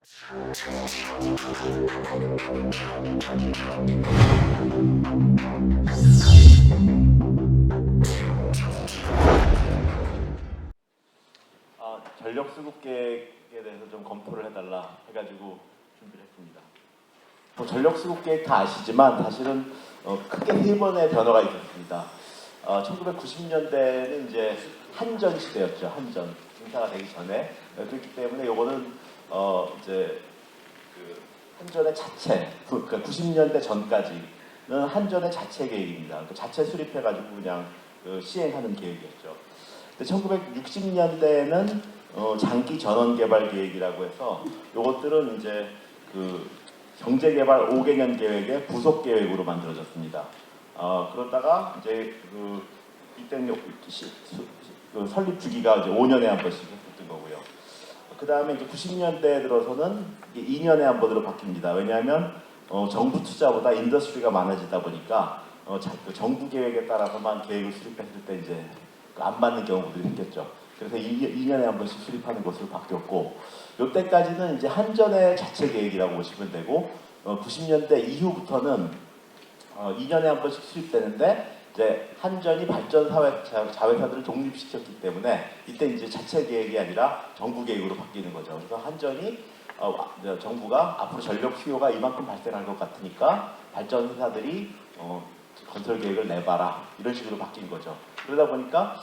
전력 수급 계획에 대해서 좀 검토를 해달라 해가지고 준비를 했습니다. 전력 수급 계획 다 아시지만 사실은 크게 세 번의 변화가 있었습니다. 1990년대는 이제 한전 시대였죠. 한전 공사가 되기 전에. 그렇기 때문에 요거는 이제 그 한전의 자체, 그러니까 90년대 전까지는 한전의 자체 계획입니다. 그 자체 수립해가지고 그냥 시행하는 계획이었죠. 근데 1960년대에는 장기 전원 개발 계획이라고 해서 요것들은 이제 그 경제개발 5개년 계획의 부속 계획으로 만들어졌습니다. 그러다가 이제 이때는 설립 주기가 이제 5년에 한 번씩 했던 거고요. 그 다음에 이제 90년대에 들어서는 2년에 한 번으로 바뀝니다. 왜냐하면 정부 투자보다 인더스트리가 많아지다 보니까 정부 계획에 따라서만 계획을 수립했을 때 이제 안 맞는 경우들이 생겼죠. 그래서 2년에 한 번씩 수립하는 것으로 바뀌었고, 이때까지는 이제 한전의 자체 계획이라고 보시면 되고, 90년대 이후부터는 2년에 한 번씩 수립되는데, 이제 한전이 발전 자회사들을 독립시켰기 때문에 이때 이제 자체 계획이 아니라 정부 계획으로 바뀌는 거죠. 그래서 한전이 정부가 앞으로 전력 수요가 이만큼 발생할 것 같으니까 발전 회사들이 건설 계획을 내봐라, 이런 식으로 바뀐 거죠. 그러다 보니까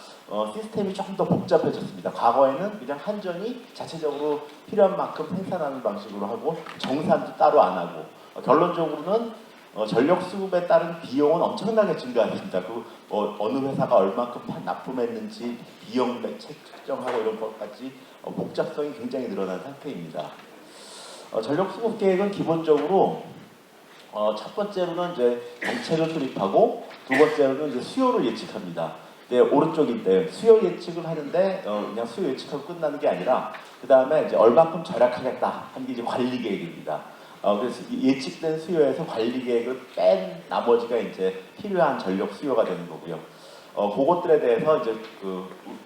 시스템이 조금 더 복잡해졌습니다. 과거에는 그냥 한전이 자체적으로 필요한 만큼 생산하는 방식으로 하고 정산도 따로 안 하고, 결론적으로는 전력 수급에 따른 비용은 엄청나게 증가했습니다. 어느 회사가 얼마큼 납품했는지 비용 책정하고 이런 것까지 복잡성이 굉장히 늘어난 상태입니다. 전력 수급 계획은 기본적으로 첫 번째로는 이제 정책을 수립하고, 두 번째로는 이제 수요를 예측합니다. 오른쪽인데 수요 예측을 하는데 그냥 수요 예측하고 끝나는 게 아니라 그 다음에 이제 얼마큼 절약하겠다 하는 게 이제 관리 계획입니다. 그래서 예측된 수요에서 관리 계획을 뺀 나머지가 이제 필요한 전력 수요가 되는 거고요. 그것들에 대해서 이제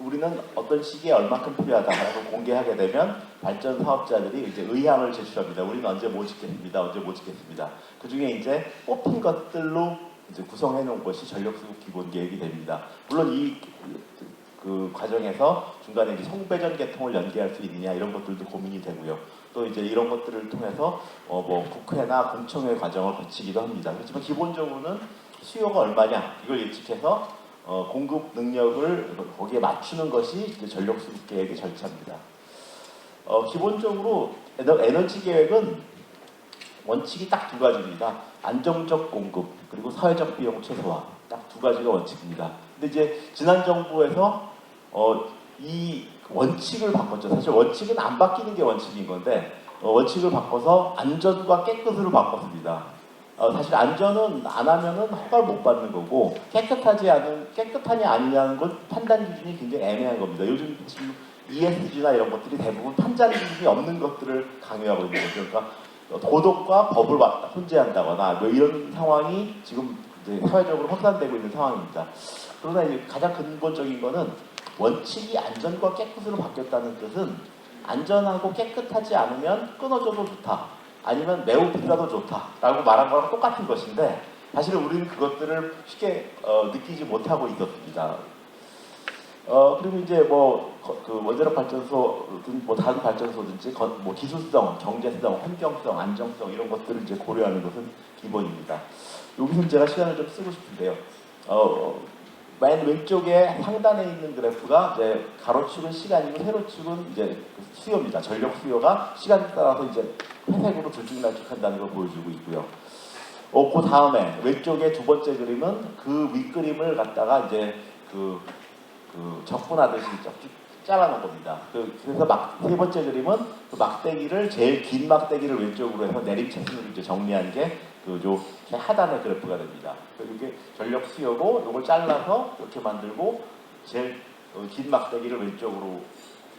우리는 어떤 시기에 얼마큼 필요하다라고 공개하게 되면 발전 사업자들이 이제 의향을 제출합니다. 우리는 언제 뭐 짓겠습니다. 언제 뭐 짓겠습니다. 그 중에 이제 뽑힌 것들로 이제 구성해 놓은 것이 전력 수급 기본 계획이 됩니다. 물론 그 과정에서 중간에 이제 송배전 계통을 연계할 수 있느냐 이런 것들도 고민이 되고요. 또 이제 이런 것들을 통해서 국회나 공청회 과정을 거치기도 합니다. 그렇지만 기본적으로는 수요가 얼마냐 이걸 예측해서 공급 능력을 거기에 맞추는 것이 이제 전력 수급 계획의 절차입니다. 기본적으로 에너지 계획은 원칙이 딱 두 가지입니다. 안정적 공급 그리고 사회적 비용 최소화, 딱 두 가지가 원칙입니다. 근데 이제 지난 정부에서 이 원칙을 바꿨죠. 사실 원칙은 안 바뀌는 게 원칙인 건데 원칙을 바꿔서 안전과 깨끗으로 바꿨습니다. 사실 안전은 안 하면은 허가를 못 받는 거고, 깨끗하냐 아니냐는 건 판단 기준이 굉장히 애매한 겁니다. 요즘 지금 ESG나 이런 것들이 대부분 판단 기준이 없는 것들을 강요하고 있는 거죠. 그러니까 도덕과 법을 혼재한다거나 뭐 이런 상황이 지금 이제 사회적으로 확산되고 있는 상황입니다. 그러나 이제 가장 근본적인 거는 원칙이 안전과 깨끗으로 바뀌었다는 뜻은 안전하고 깨끗하지 않으면 끊어져도 좋다, 아니면 매우 비싸도 좋다라고 말한 거랑 똑같은 것인데, 사실은 우리는 그것들을 쉽게 느끼지 못하고 있었습니다. 그리고 이제 그 원자력 발전소든 다른 발전소든지 기술성, 경제성, 환경성, 안정성 이런 것들을 이제 고려하는 것은 기본입니다. 여기서 제가 시간을 좀 쓰고 싶은데요. 맨 왼쪽에 상단에 있는 그래프가 이제 가로축은 시간이고 세로축은 이제 수요입니다. 전력 수요가 시간에 따라서 이제 회색으로 들쭉날쭉한다는 걸 보여주고 있고요. 그 다음에 왼쪽에 두 번째 그림은 그 윗그림을 갖다가 이제 적분하듯이 잘라놓은 겁니다. 그래서 세 번째 그림은 그 막대기를 제일 긴 막대기를 왼쪽으로 해서 내림차순으로 이제 정리한 게 하단의 그래프가 됩니다. 이게 전력 수요고 이걸 잘라서 이렇게 만들고 제일 긴 막대기를 왼쪽으로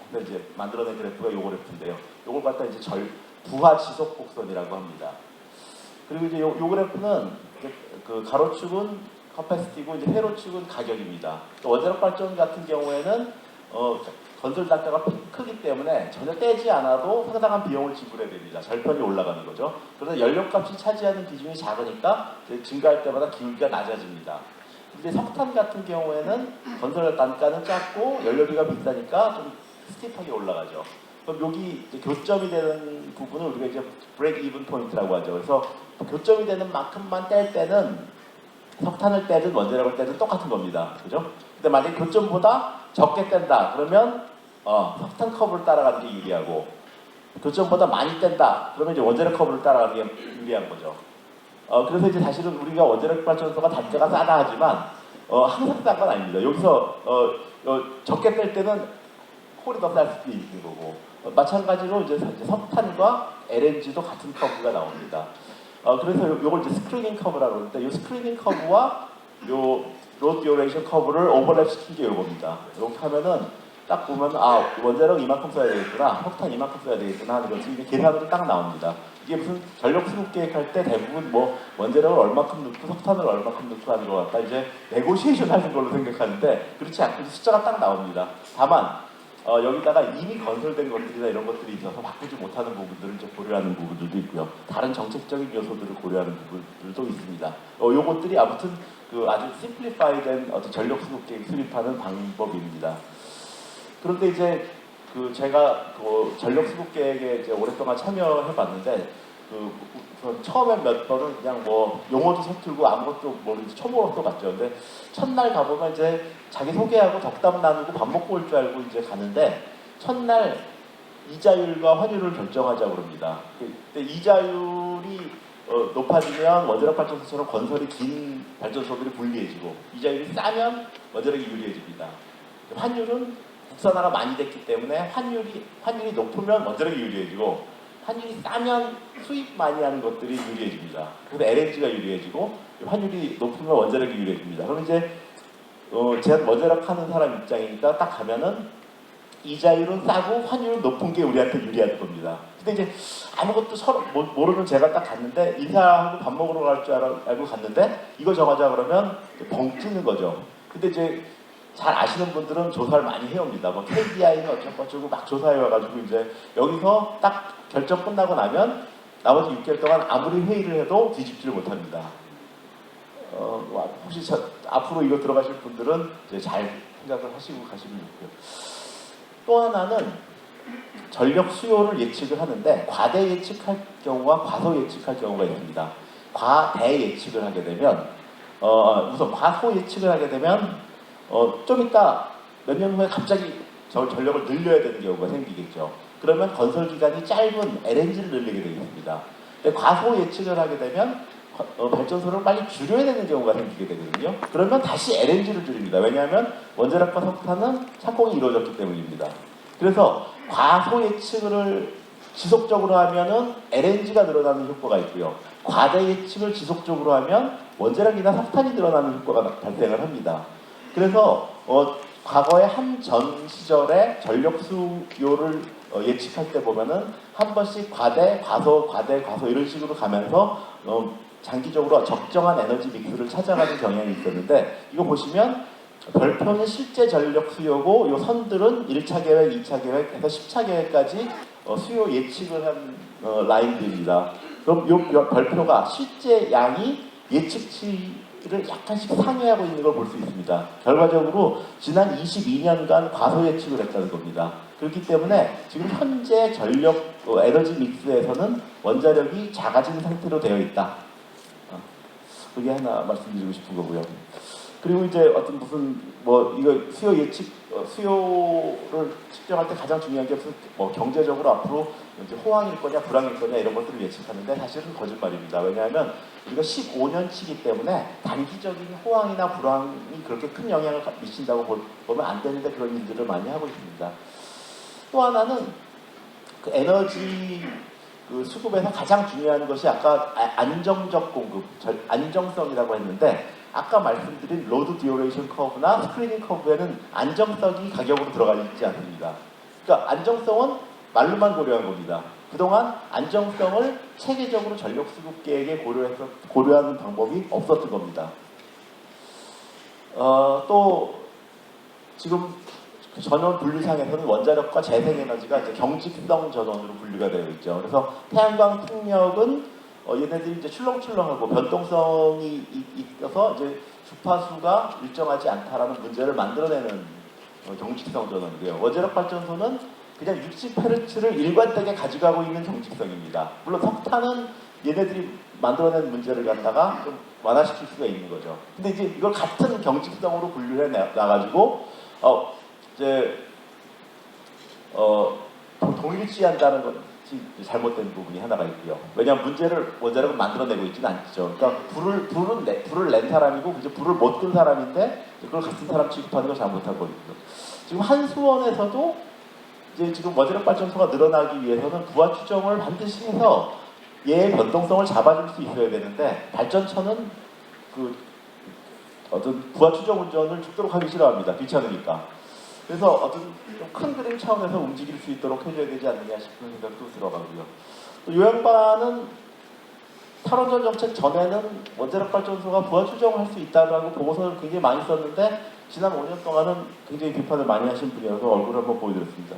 해서 이제 만들어낸 그래프가 요 그래프인데요. 요걸 갖다 이제 부하 지속 곡선이라고 합니다. 그리고 이제 요 그래프는 그 가로축은 커패시티고 이제 세로축은 가격입니다. 원자력 발전 같은 경우에는 건설 단가가 크기 때문에 전혀 떼지 않아도 상당한 비용을 지불해야 됩니다. 절편이 올라가는 거죠. 그래서 연료값이 차지하는 비중이 작으니까 증가할 때마다 기울기가 낮아집니다. 근데 석탄 같은 경우에는 건설 단가는 작고 연료비가 비싸니까 좀 스티프하게 올라가죠. 그럼 여기 이제 교점이 되는 부분을 우리가 이제 브레이크 이븐 포인트라고 하죠. 그래서 교점이 되는 만큼만 뗄 때는 석탄을 떼든 원자력을 떼든 똑같은 겁니다. 그죠? 근데 만약에 교점보다 적게 뗀다 그러면 석탄 커브를 따라가는 게 유리하고, 교점보다 많이 뗀다 그러면 이제 원자력 커브를 따라가는 게 유리한 거죠. 그래서 이제 사실은 우리가 원자력 발전소가 단가가 싸다 하지만 항상 싼 건 아닙니다. 여기서 적게 뺄 때는 콜이 더 쌀 수도 있는 거고, 마찬가지로 이제 석탄과 LNG도 같은 커브가 나옵니다. 그래서 요걸 이제 스크리닝 커브라고 하는데, 이 스크리닝 커브와 요 로드 듀레이션 커브를 오버랩 시킨 게 요겁니다. 이렇게 하면은 딱 보면 원자력 이만큼 써야 되겠구나, 석탄 이만큼 써야 되겠구나 하는 것이 이게 계산으로 딱 나옵니다. 이게 무슨 전력 수급 계획할 때 대부분 뭐 원자력을 얼마큼 넣고 석탄을 얼마큼 넣고 하는 것 같다 이제 네고시에이션 하는 걸로 생각하는데, 그렇지 않고 숫자가 딱 나옵니다. 다만 여기다가 이미 건설된 것들이나 이런 것들이 있어서 바꾸지 못하는 부분들을 이제 고려하는 부분들도 있고요. 다른 정책적인 요소들을 고려하는 부분들도 있습니다. 요것들이 아무튼 그 아주 심플리파이된 어떤 전력 수급 계획 수립하는 방법입니다. 그런데 이제 그 제가 그 전력 수급 계획에 이제 오랫동안 참여해 봤는데, 처음에 몇 번은 그냥 뭐 용어도 서툴고 아무것도 모르는 초보로 갔죠. 근데 첫날 가보면 이제 자기 소개하고 덕담 나누고 밥 먹고 올 줄 알고 이제 가는데, 첫날 이자율과 환율을 결정하자고 그럽니다. 근데 이자율이 높아지면 원자력 발전소처럼 건설이 긴 발전소들이 불리해지고, 이자율이 싸면 원자력이 유리해집니다. 환율은 국산화가 많이 됐기 때문에 환율이 높으면 원자력이 유리해지고, 환율이 싸면 수입 많이 하는 것들이 유리해집니다. 그래서 LNG가 유리해지고, 환율이 높으면 원자력이 유리해집니다. 그럼 이제 제가 원자력 하는 사람 입장이니까 딱 가면은 이자율은 싸고 환율은 높은 게 우리한테 유리할 겁니다. 근데 이제 아무것도 서로 모르는 제가 딱 갔는데, 인사하고 밥 먹으러 갈 줄 알고 갔는데 이거 정하자 그러면 벙 찌는 거죠. 근데 이제 잘 아시는 분들은 조사를 많이 해옵니다. 뭐 KDI는 어쩌고저쩌고 막 조사해 와가지고 이제 여기서 딱 결정 끝나고 나면 나머지 6개월 동안 아무리 회의를 해도 뒤집지를 못합니다. 혹시 앞으로 이거 들어가실 분들은 이제 잘 생각을 하시고 가시면 좋고요. 또 하나는 전력 수요를 예측을 하는데, 과대 예측할 경우와 과소 예측할 경우가 있습니다. 과대 예측을 하게 되면 우선 과소 예측을 하게 되면 좀 이따 몇 년 후에 갑자기 전력을 늘려야 되는 경우가 생기겠죠. 그러면 건설 기간이 짧은 LNG를 늘리게 되겠습니다. 근데 과소 예측을 하게 되면 발전소를 빨리 줄여야 되는 경우가 생기게 되거든요. 그러면 다시 LNG를 줄입니다. 왜냐하면 원자력과 석탄은 착공이 이루어졌기 때문입니다. 그래서 과소 예측을 지속적으로 하면은 LNG가 늘어나는 효과가 있고요. 과대 예측을 지속적으로 하면 원자력이나 석탄이 늘어나는 효과가 발생을 합니다. 그래서 과거의 한전 시절에 전력 수요를 예측할 때 보면은 한 번씩 과대, 과소, 과대, 과소 이런 식으로 가면서 장기적으로 적정한 에너지 믹스를 찾아가는 경향이 있었는데, 이거 보시면 별표는 실제 전력 수요고, 이 선들은 1차 계획, 2차 계획, 해서 10차 계획까지 수요 예측을 한 라인들입니다. 그럼 이 별표가 실제 양이 예측치를 약간씩 상회하고 있는 걸 볼 수 있습니다. 결과적으로 지난 22년간 과소 예측을 했다는 겁니다. 그렇기 때문에 지금 현재 전력 에너지 믹스에서는 원자력이 작아진 상태로 되어 있다. 그게 하나 말씀드리고 싶은 거고요. 그리고 이제 어떤 무슨 이거 수요 예측 수요를 측정할 때 가장 중요한 게 무슨 경제적으로 앞으로 이제 호황일 거냐 불황일 거냐 이런 것들을 예측하는데, 사실은 거짓말입니다. 왜냐하면 우리가 15년치이기 때문에 단기적인 호황이나 불황이 그렇게 큰 영향을 미친다고 보면 안 되는데, 그런 일들을 많이 하고 있습니다. 또 하나는 그 에너지 수급에서 가장 중요한 것이 아까 안정적 공급, 안정성이라고 했는데, 아까 말씀드린 로드 듀레이션 커브나 스크리닝 커브에는 안정성이 가격으로 들어가 있지 않습니다. 그러니까 안정성은 말로만 고려한 겁니다. 그동안 안정성을 체계적으로 전력 수급 계획에 고려하는 방법이 없었던 겁니다. 또 지금 그 전원 분류상에서는 원자력과 재생에너지가 이제 경직성 전원으로 분류가 되어 있죠. 그래서 태양광 풍력은 얘네들이 이제 출렁출렁하고 변동성이 있어서 이제 주파수가 일정하지 않다라는 문제를 만들어내는 경직성 전원이고요. 원자력 발전소는 그냥 60Hz를 일관되게 가져가고 있는 경직성입니다. 물론 석탄은 얘네들이 만들어낸 문제를 갖다가 좀 완화시킬 수가 있는 거죠. 근데 이제 이걸 같은 경직성으로 분류해 놔가지고 이제 동일시한다는 것이 잘못된 부분이 하나가 있고요. 왜냐하면 문제를 원자력은 만들어내고 있지는 않죠. 그러니까 불을 낸 사람이고 이제 불을 못 끈 사람인데 그걸 같은 사람 취급하는 걸 잘못한 거거든요. 지금 한수원에서도 이제 지금 원자력 발전소가 늘어나기 위해서는 부하 추정을 반드시 해서 얘의 변동성을 잡아줄 수 있어야 되는데 발전처는 그 어떤 부하 추정 운전을 죽도록 하기 싫어합니다. 귀찮으니까. 그래서 어떤 좀 큰 그림 차원에서 움직일 수 있도록 해줘야 되지 않느냐 싶은 생각도 들어가고요. 또 요양반은 탈원전 정책 전에는 원자력 발전소가 부하 추정을 할 수 있다고 보고서를 굉장히 많이 썼는데 지난 5년 동안은 굉장히 비판을 많이 하신 분이어서 얼굴을 한번 보여드렸습니다.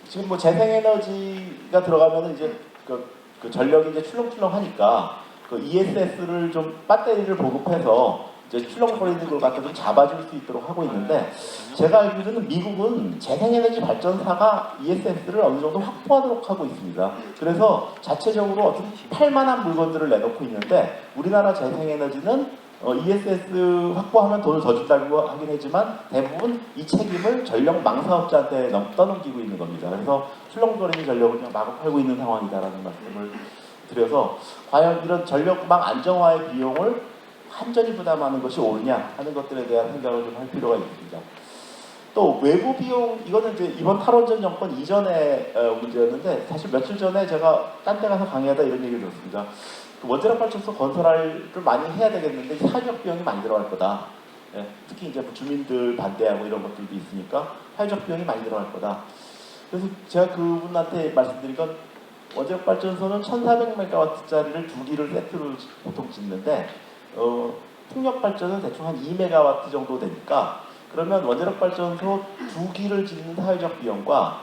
지금 뭐 재생에너지가 들어가면 이제 그 전력이 이제 출렁출렁하니까 그 ESS를 좀 배터리를 보급해서 이제 출렁거리는 걸 갖다 좀 잡아줄 수 있도록 하고 있는데 제가 알기로는 미국은 재생에너지 발전사가 ESS를 어느 정도 확보하도록 하고 있습니다. 그래서 자체적으로 어떤 팔만한 물건들을 내놓고 있는데 우리나라 재생에너지는 ESS 확보하면 돈을 더 준다고 하긴 했지만 대부분 이 책임을 전력 망사업자한테 떠넘기고 있는 겁니다. 그래서 출렁거리는 전력을 그냥 마구 팔고 있는 상황이다라는 말씀을 드려서 과연 이런 전력망 안정화의 비용을 한전이 부담하는 것이 옳으냐 하는 것들에 대한 생각을 좀 할 필요가 있습니다. 또 외부 비용, 이거는 이제 이번 탈원전 정권 이전의 문제였는데 사실 며칠 전에 제가 딴 데 가서 강의하다 이런 얘기를 들었습니다. 그 원자력 발전소 건설을 많이 해야 되겠는데 사회적 비용이 많이 들어갈 거다. 예, 특히 이제 뭐 주민들 반대하고 이런 것들도 있으니까 사회적 비용이 많이 들어갈 거다. 그래서 제가 그분한테 말씀드린 건 원자력 발전소는 1400MW짜리를 두 기를 세트로 보통 짓는데 풍력 발전은 대충 한 2MW 정도 되니까 그러면 원자력 발전소 두 기를 짓는 사회적 비용과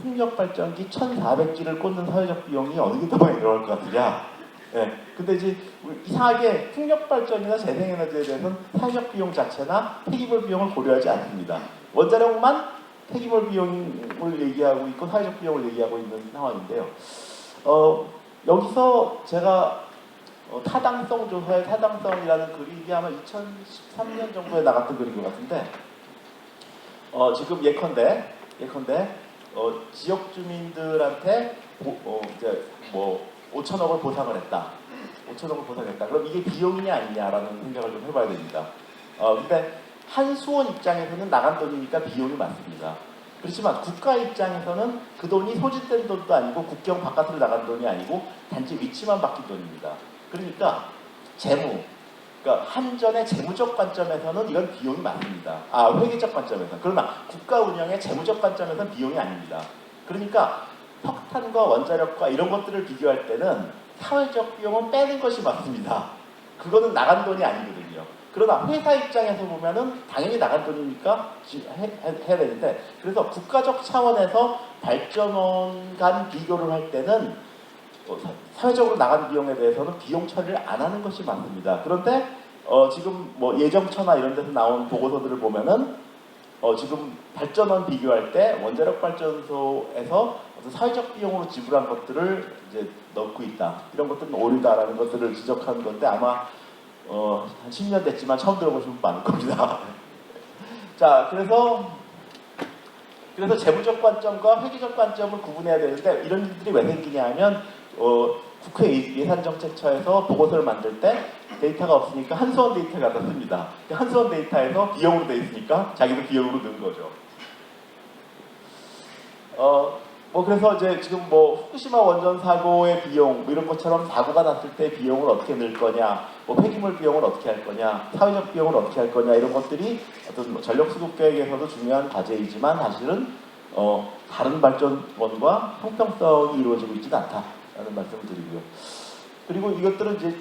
풍력 발전기 1400기를 꽂는 사회적 비용이 어느 게 더 많이 들어갈 것 같으냐? 예. 근데 이제 이상하게 풍력 발전이나 재생에너지에 대해서는 사회적 비용 자체나 폐기물 비용을 고려하지 않습니다. 원자력만 폐기물 비용을 얘기하고 있고 사회적 비용을 얘기하고 있는 상황인데요. 여기서 제가 타당성 조사의 타당성이라는 글이 이게 아마 2013년 정도에 나갔던 글인 것 같은데 지금 예컨대 지역 주민들한테 이제 뭐 5천억을 보상을 했다. 5천억을 보상했다. 그럼 이게 비용이냐 아니냐라는 생각을 좀 해봐야 됩니다. 근데 한수원 입장에서는 나간 돈이니까 비용이 많습니다. 그렇지만 국가 입장에서는 그 돈이 소진된 돈도 아니고 국경 바깥으로 나간 돈이 아니고 단지 위치만 바뀐 돈입니다. 그러니까 그러니까 한전의 재무적 관점에서는 이건 비용이 많습니다. 회계적 관점에서. 그러나 국가 운영의 재무적 관점에서는 비용이 아닙니다. 그러니까 석탄과 원자력과 이런 것들을 비교할 때는 사회적 비용은 빼는 것이 맞습니다. 그거는 나간 돈이 아니거든요. 그러나 회사 입장에서 보면은 당연히 나간 돈이니까 해야 되는데 그래서 국가적 차원에서 발전원 간 비교를 할 때는 사회적으로 나간 비용에 대해서는 비용 처리를 안 하는 것이 맞습니다. 그런데 지금 뭐 예정처나 이런 데서 나온 보고서들을 보면은 지금 발전원 비교할 때 원자력 발전소에서 어떤 사회적 비용으로 지불한 것들을 이제 넣고 있다. 이런 것들은 오류다라는 것들을 지적하는 건데 아마 한 10년 됐지만 처음 들어보신 분 많을 겁니다. 자, 그래서 재무적 관점과 회계적 관점을 구분해야 되는데 이런 일들이 왜 생기냐 하면 국회 예산정책처에서 보고서를 만들 때 데이터가 없으니까 한수원 데이터를 갖다 씁니다. 한수원 데이터에서 비용으로 돼 있으니까 자기도 비용으로 넣은 거죠. 그래서 이제 지금 후쿠시마 원전 사고의 비용 이런 것처럼 사고가 났을 때 비용을 어떻게 넣을 거냐, 폐기물 비용을 어떻게 할 거냐, 사회적 비용을 어떻게 할 거냐 이런 것들이 어떤 전력 수급 계획에서도 중요한 과제이지만 사실은 다른 발전원과 형평성이 이루어지고 있지는 않다라는 말씀을 드리고요. 그리고 이것들은 이제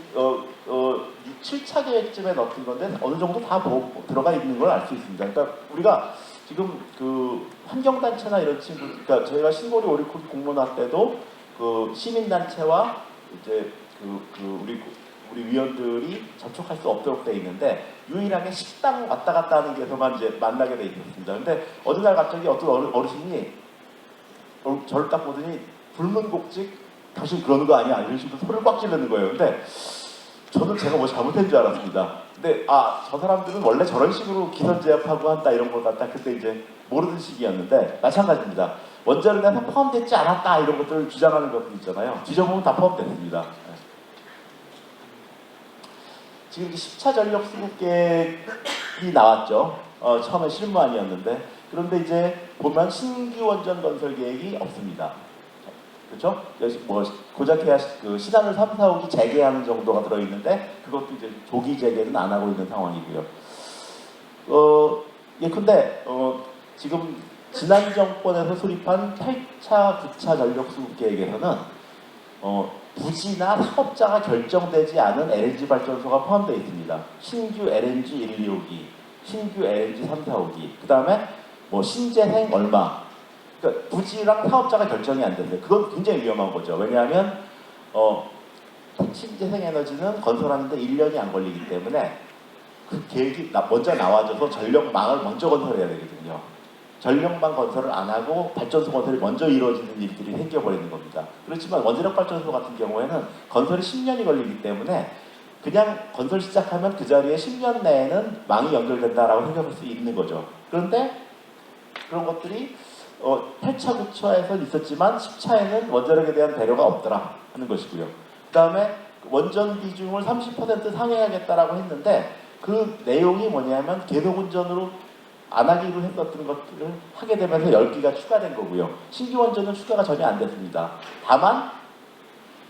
7차 계획쯤에 넣은 건데 어느 정도 다 들어가 있는 걸 알 수 있습니다. 그러니까 우리가 지금 그 환경단체나 이런 친구, 그러니까 저희가 신고리 오리콘 공론화 때도 그 시민단체와 이제 우리 위원들이 접촉할 수 없도록 돼 있는데 유일하게 식당 왔다 갔다 하는 데서만 이제 만나게 돼 있습니다. 근데 어느 날 갑자기 어떤 어르신이 저를 딱 보더니 불문곡직 당신 그러는 거 아니야? 이런 식으로 소리를 꽉 지르는 거예요. 근데 저는 제가 뭐 잘못한 줄 알았습니다. 근데 저 사람들은 원래 저런 식으로 기선제압하고 한다 이런 거 같다. 그때 이제 모르는 시기였는데 마찬가지입니다. 원자력에서 포함되지 않았다 이런 것들을 주장하는 것들 있잖아요. 뒤져보면 다 포함됐습니다. 지금 이제 10차 전력 수급 계획이 나왔죠. 처음에 실무안이었는데 그런데 이제 보면 신규 원전 건설 계획이 없습니다. 그렇죠? 뭐 고작 해야 그 신한울 3, 4호기 재개하는 정도가 들어있는데 그것도 이제 조기 재개는 안 하고 있는 상황이고요. 근데 지금 지난 정권에서 수립한 8차, 9차 전력 수급 계획에서는 부지나 사업자가 결정되지 않은 LNG 발전소가 포함되어 있습니다. 신규 LNG 1, 2호기, 신규 LNG 3, 4호기, 그 다음에 뭐 신재생 얼마. 그러니까 부지랑 사업자가 결정이 안 됐어요. 그건 굉장히 위험한 거죠. 왜냐하면 신재생 에너지는 건설하는데 1년이 안 걸리기 때문에 그 계획이 먼저 나와줘서 전력망을 먼저 건설해야 되거든요. 전력망 건설을 안 하고 발전소 건설이 먼저 이루어지는 일들이 생겨버리는 겁니다. 그렇지만 원자력 발전소 같은 경우에는 건설이 10년이 걸리기 때문에 그냥 건설 시작하면 그 자리에 10년 내에는 망이 연결된다라고 생각할 수 있는 거죠. 그런데 그런 것들이 8차, 9차에서 있었지만 10차에는 원자력에 대한 배려가 없더라 하는 것이고요. 그 다음에 원전 비중을 30% 상회하겠다라고 했는데 그 내용이 뭐냐면 계속운전으로 안 하기로 했었던 것들을 하게 되면서 10기가 추가된 거고요. 신규 원전은 추가가 전혀 안 됐습니다. 다만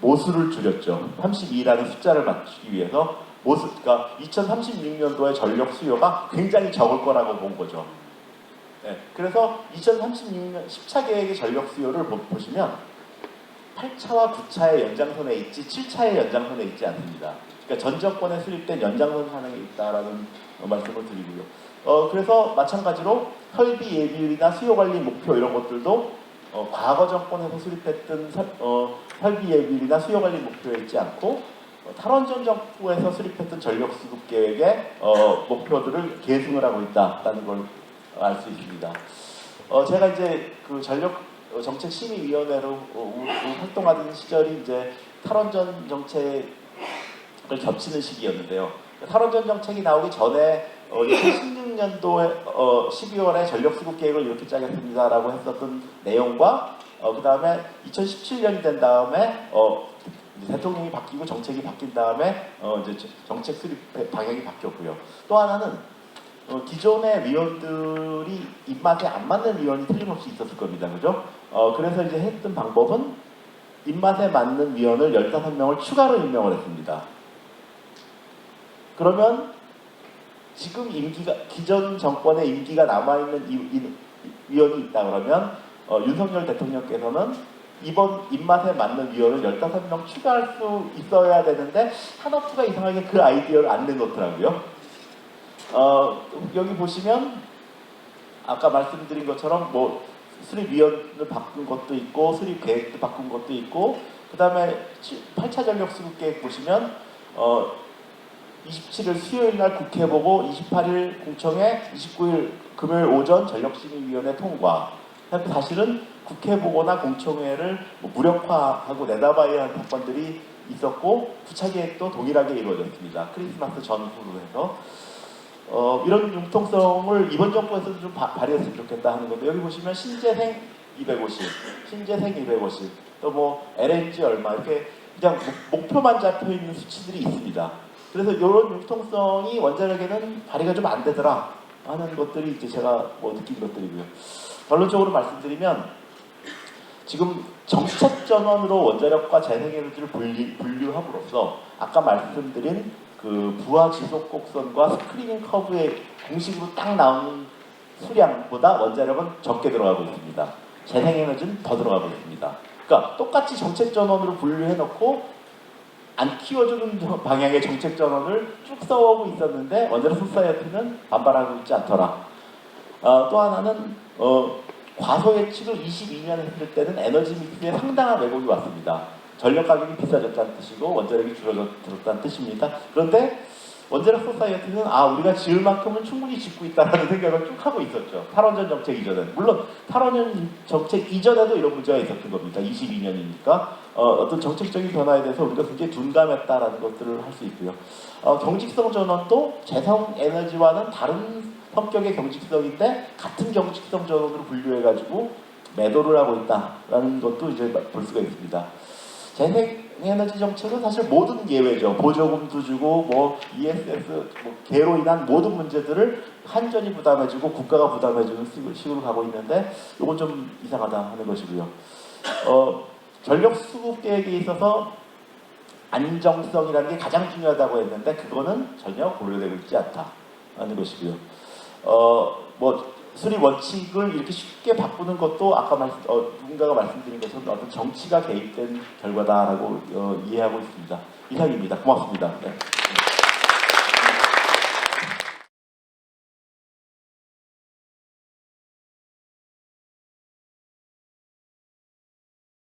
모수를 줄였죠. 32라는 숫자를 맞추기 위해서 그러니까 2036년도에 전력 수요가 굉장히 적을 거라고 본 거죠. 네, 그래서 2036년 10차 계획의 전력 수요를 보시면 8차와 9차의 연장선에 있지 7차의 연장선에 있지 않습니다. 그러니까 전 정권에 수립된 연장선 산행에 있다라는 말씀을 드리고요. 그래서 마찬가지로 설비 예비율이나 수요 관리 목표 이런 것들도 과거 정권에서 수립했던 설비 예비율이나 수요 관리 목표에 있지 않고 탈원전 정부에서 수립했던 전력 수급 계획의 목표들을 계승을 하고 있다는 걸 알 수 있습니다. 제가 이제 그 전력 정책 심의위원회로 활동하던 시절이 이제 탈원전 정책을 겹치는 시기였는데요. 탈원전 정책이 나오기 전에 2016년도에 12월에 전력 수급 계획을 이렇게 짜겠습니다라고 했었던 내용과 그 다음에 2017년이 된 다음에 대통령이 바뀌고 정책이 바뀐 다음에 이제 정책 수립 방향이 바뀌었고요. 또 하나는 기존의 위원들이 입맛에 안 맞는 위원이 틀림없이 있었을 겁니다. 그죠? 그래서 이제 했던 방법은 입맛에 맞는 위원을 15명을 추가로 임명을 했습니다. 그러면 지금 기존 정권의 임기가 남아있는 위원이 있다 그러면 윤석열 대통령께서는 이번 입맛에 맞는 위원을 15명 추가할 수 있어야 되는데 산업부가 이상하게 그 아이디어를 안 내놓더라고요. 여기 보시면 아까 말씀드린 것처럼 뭐 수립위원을 바꾼 것도 있고 수립 계획도 바꾼 것도 있고 그 다음에 8차 전력 수급 계획 보시면 27일 수요일 날 국회 보고 28일 공청회 29일 금요일 오전 전력심의위원회 통과. 사실은 국회 보고나 공청회를 무력화하고 내다봐야 할 사건들이 있었고 9차 계획도 동일하게 이루어졌습니다. 크리스마스 전후로 해서 이런 융통성을 이번 정부에서도 좀 발휘했으면 좋겠다 하는 건데 여기 보시면 신재생 250, 신재생 250, 또 뭐 LNG 얼마 이렇게 그냥 목표만 잡혀 있는 수치들이 있습니다. 그래서 이런 융통성이 원자력에는 발휘가 좀 안 되더라 하는 것들이 이제 제가 뭐 느낀 것들이고요. 결론적으로 말씀드리면 지금 정책 전원으로 원자력과 재생에너지를 분류함으로써 아까 말씀드린 그 부하 지속 곡선과 스크리닝 커브의 공식으로 딱 나오는 수량보다 원자력은 적게 들어가고 있습니다. 재생에너지는 더 들어가고 있습니다. 그러니까 똑같이 정책 전원으로 분류해놓고 안 키워주는 방향의 정책 전환을 쭉 써오고 있었는데 원자력 소사이어티는 반발하고 있지 않더라. 또 하나는 과소 예측을 22년 했을 때는 에너지 믹스에 상당한 왜곡이 왔습니다. 전력 가격이 비싸졌다는 뜻이고 원자력이 줄어들었다는 뜻입니다. 그런데 원자력 소사이어티는 우리가 지을 만큼은 충분히 짓고 있다는 생각을 쭉 하고 있었죠. 탈원전 정책 이전에는. 물론 탈원전 정책 이전에도 이런 문제가 있었던 겁니다. 22년이니까 어떤 정책적인 변화에 대해서 우리가 굉장히 둔감했다라는 것들을 할 수 있고요. 경직성 전원도 재생에너지와는 다른 성격의 경직성인데 같은 경직성 전원으로 분류해가지고 매도를 하고 있다라는 것도 이제 볼 수가 있습니다. 재생에너지 정책은 사실 모든 예외죠. 보조금도 주고 ESS 개로 인한 모든 문제들을 한전이 부담해주고 국가가 부담해주는 식으로 가고 있는데 이건 좀 이상하다 하는 것이고요. 전력 수급 계획에 있어서 안정성이라는 게 가장 중요하다고 했는데 그거는 전혀 고려되고 있지 않다 하는 것이고요. 수립 원칙을 이렇게 쉽게 바꾸는 것도 아까 누군가가 말씀드린 것처럼 어떤 정치가 개입된 결과다라고 이해하고 있습니다. 이상입니다. 고맙습니다. 네.